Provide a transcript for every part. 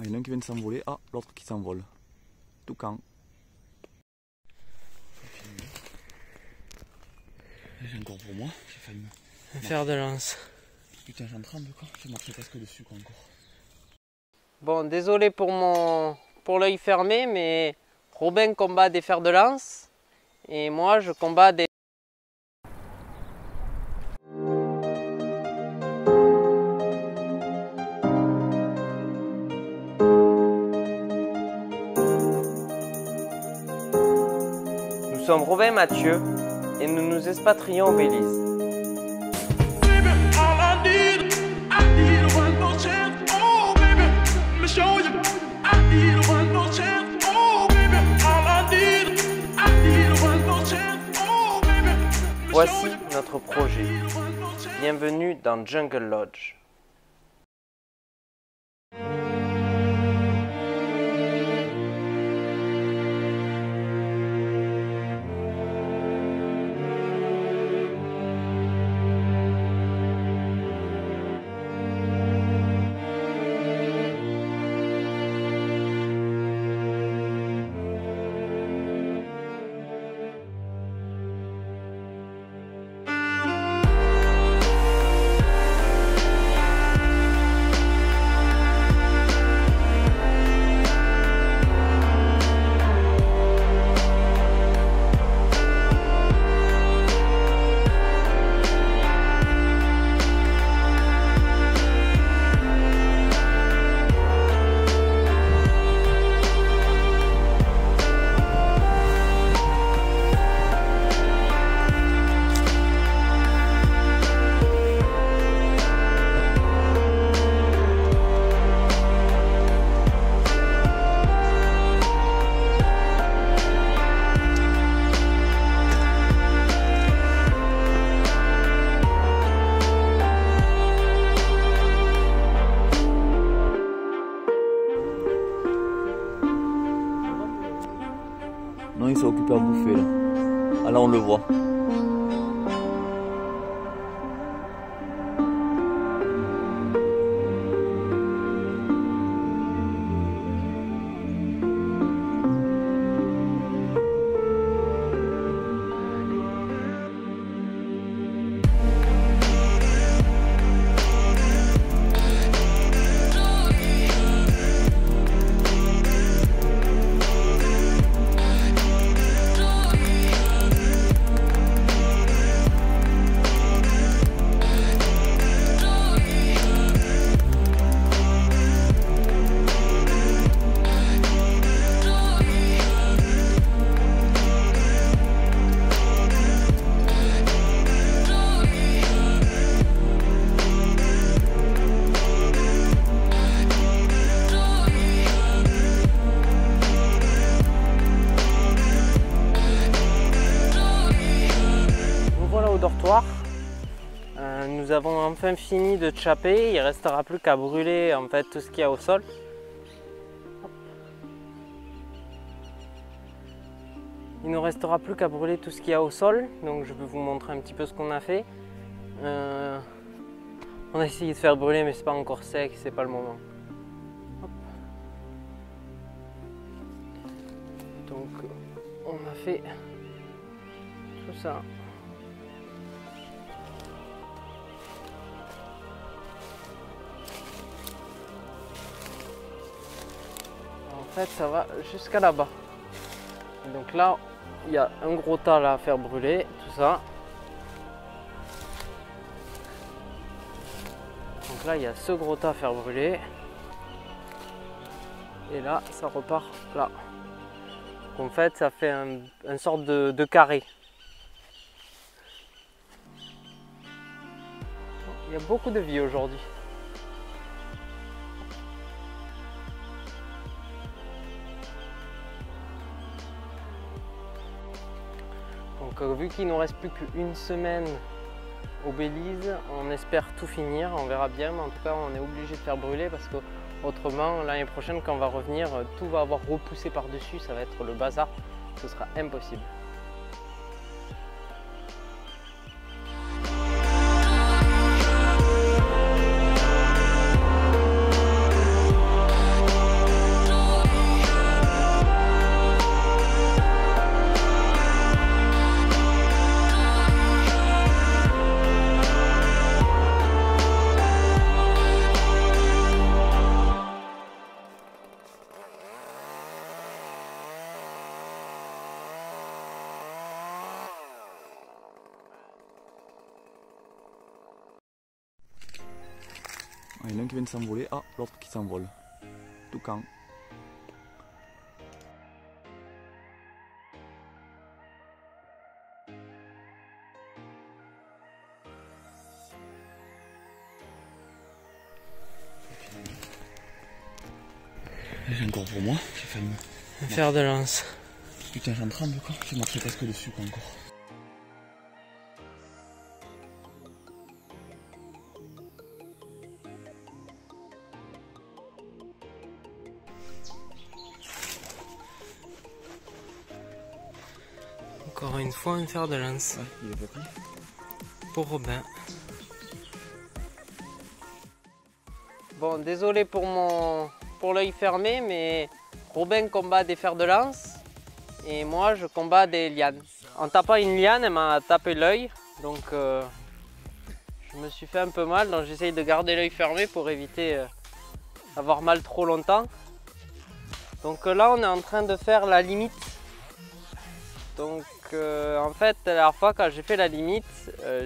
Il y en a un qui vient de s'envoler. Ah, l'autre qui s'envole. Toucan. J'ai encore pour moi. J'ai failli un fer de lance. Putain, j'en tremble quoi. J'ai marché presque dessus quoi encore. Bon, désolé pour l'œil fermé, mais Robin combat des fers de lance et moi je combats des... Nous sommes Robin et Mathieu et nous nous expatrions au Belize. Voici notre projet. Bienvenue dans Jungle Lodge. Non, il s'est occupé à bouffer là. Ah là, on le voit. Dortoir. Nous avons enfin fini de chapper, il ne restera plus qu'à brûler en fait tout ce qu'il y a au sol. Il ne restera plus qu'à brûler tout ce qu'il y a au sol, donc je vais vous montrer un petit peu ce qu'on a fait. On a essayé de faire brûler mais c'est pas encore sec, c'est pas le moment. Hop. Donc on a fait tout ça. En fait ça va jusqu'à là-bas. Donc là il y a un gros tas là à faire brûler, tout ça. Donc là il y a ce gros tas à faire brûler. Et là ça repart là. Donc en fait ça fait un sorte de carré. Il y a beaucoup de vie aujourd'hui. Donc vu qu'il ne nous reste plus qu'une semaine au Belize, on espère tout finir, on verra bien, mais en tout cas on est obligé de faire brûler parce que autrement l'année prochaine quand on va revenir, tout va avoir repoussé par-dessus, ça va être le bazar, ce sera impossible. Il y en a un qui vient de s'envoler. Ah, l'autre qui s'envole. Toucan. J'ai encore pour moi, j'ai fait un fer de lance. Putain, j'en tremble quoi, j'ai marché presque dessus quoi, encore. Encore une fois un fer de lance. Ouais, il est pas pris. Pour Robin. Bon, désolé pour l'œil fermé, mais Robin combat des fers de lance et moi je combats des lianes. En tapant une liane, elle m'a tapé l'œil, donc je me suis fait un peu mal, donc j'essaye de garder l'œil fermé pour éviter d'avoir mal trop longtemps. Donc là on est en train de faire la limite. Donc en fait la dernière fois quand j'ai fait la limite,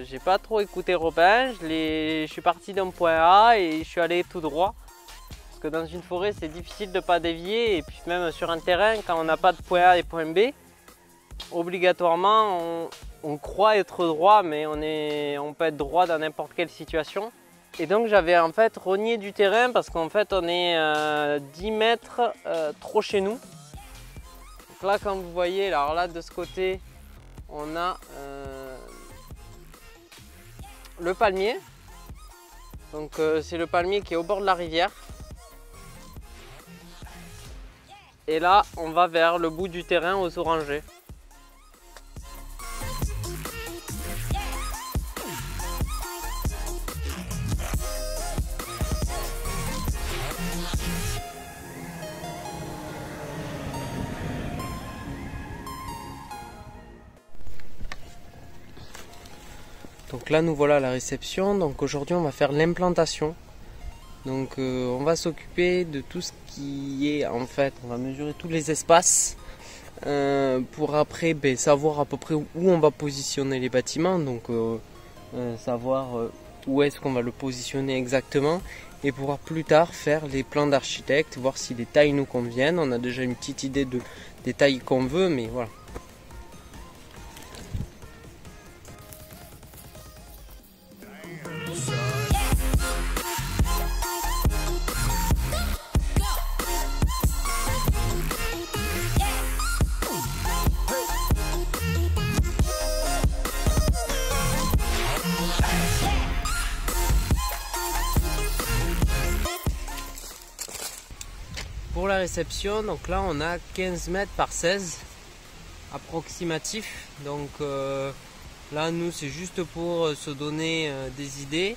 j'ai pas trop écouté Robin, je suis parti d'un point A et je suis allé tout droit. Parce que dans une forêt c'est difficile de ne pas dévier et puis même sur un terrain quand on n'a pas de point A et point B, obligatoirement on croit être droit mais on peut être droit dans n'importe quelle situation. Et donc j'avais en fait rogné du terrain parce qu'en fait on est 10 mètres trop chez nous. Donc là comme vous voyez, alors là de ce côté on a le palmier. Donc c'est le palmier qui est au bord de la rivière. Et là on va vers le bout du terrain aux orangers. Donc là nous voilà à la réception, donc aujourd'hui on va faire l'implantation. Donc on va s'occuper de tout ce qui est en fait, on va mesurer tous les espaces pour après savoir à peu près où on va positionner les bâtiments, donc savoir où est-ce qu'on va le positionner exactement et pouvoir plus tard faire les plans d'architecte, voir si les tailles nous conviennent. On a déjà une petite idée des tailles qu'on veut, mais voilà. Pour la réception, donc là on a 15 mètres par 16 approximatif, donc là nous c'est juste pour se donner des idées.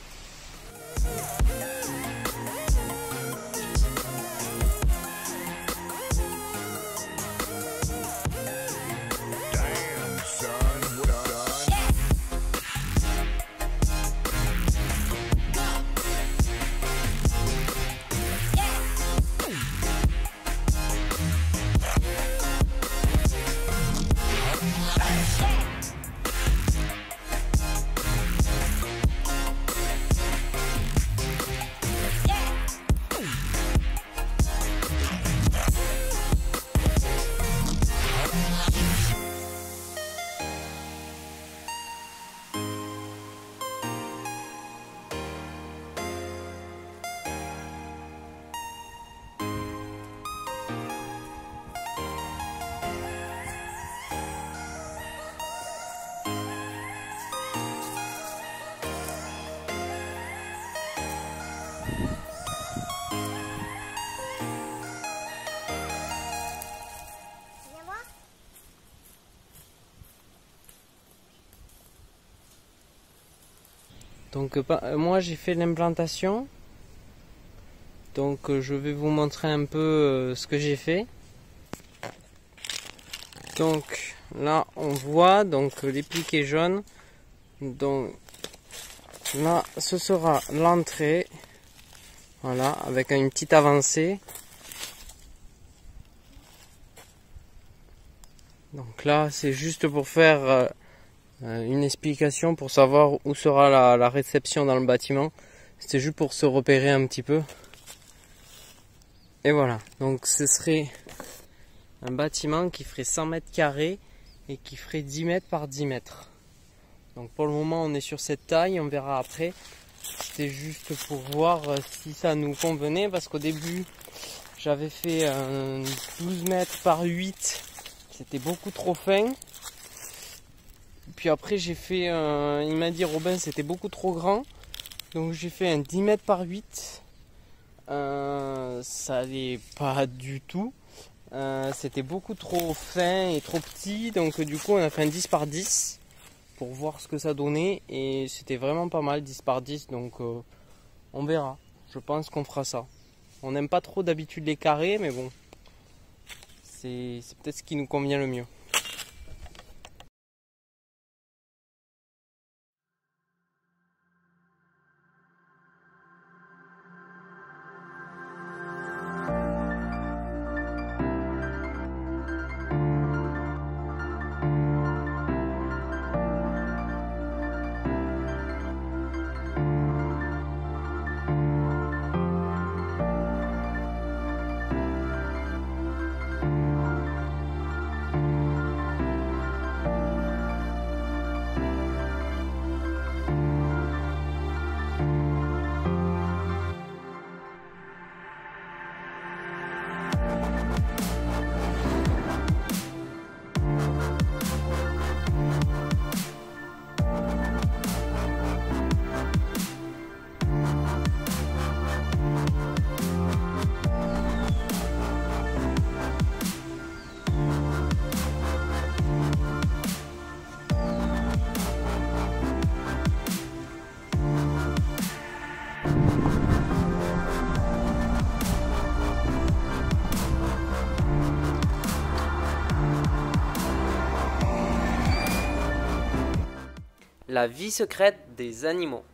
Donc moi j'ai fait l'implantation, donc je vais vous montrer un peu ce que j'ai fait. Donc là on voit donc les piquets jaunes, donc là ce sera l'entrée, voilà, avec une petite avancée. Donc là c'est juste pour faire une explication pour savoir où sera la réception dans le bâtiment. C'était juste pour se repérer un petit peu. Et voilà, donc ce serait un bâtiment qui ferait 100 mètres carrés et qui ferait 10 mètres par 10 mètres. Donc pour le moment on est sur cette taille, on verra après. C'était juste pour voir si ça nous convenait, parce qu'au début j'avais fait un 12 mètres par 8, c'était beaucoup trop fin. Puis après j'ai fait, il m'a dit Robin c'était beaucoup trop grand, donc j'ai fait un 10 mètres par 8. Ça allait pas du tout, c'était beaucoup trop fin et trop petit, donc du coup on a fait un 10 par 10 pour voir ce que ça donnait, et c'était vraiment pas mal 10 par 10, donc on verra. Je pense qu'on fera ça. On n'aime pas trop d'habitude les carrés, mais bon, c'est peut-être ce qui nous convient le mieux. La vie secrète des animaux.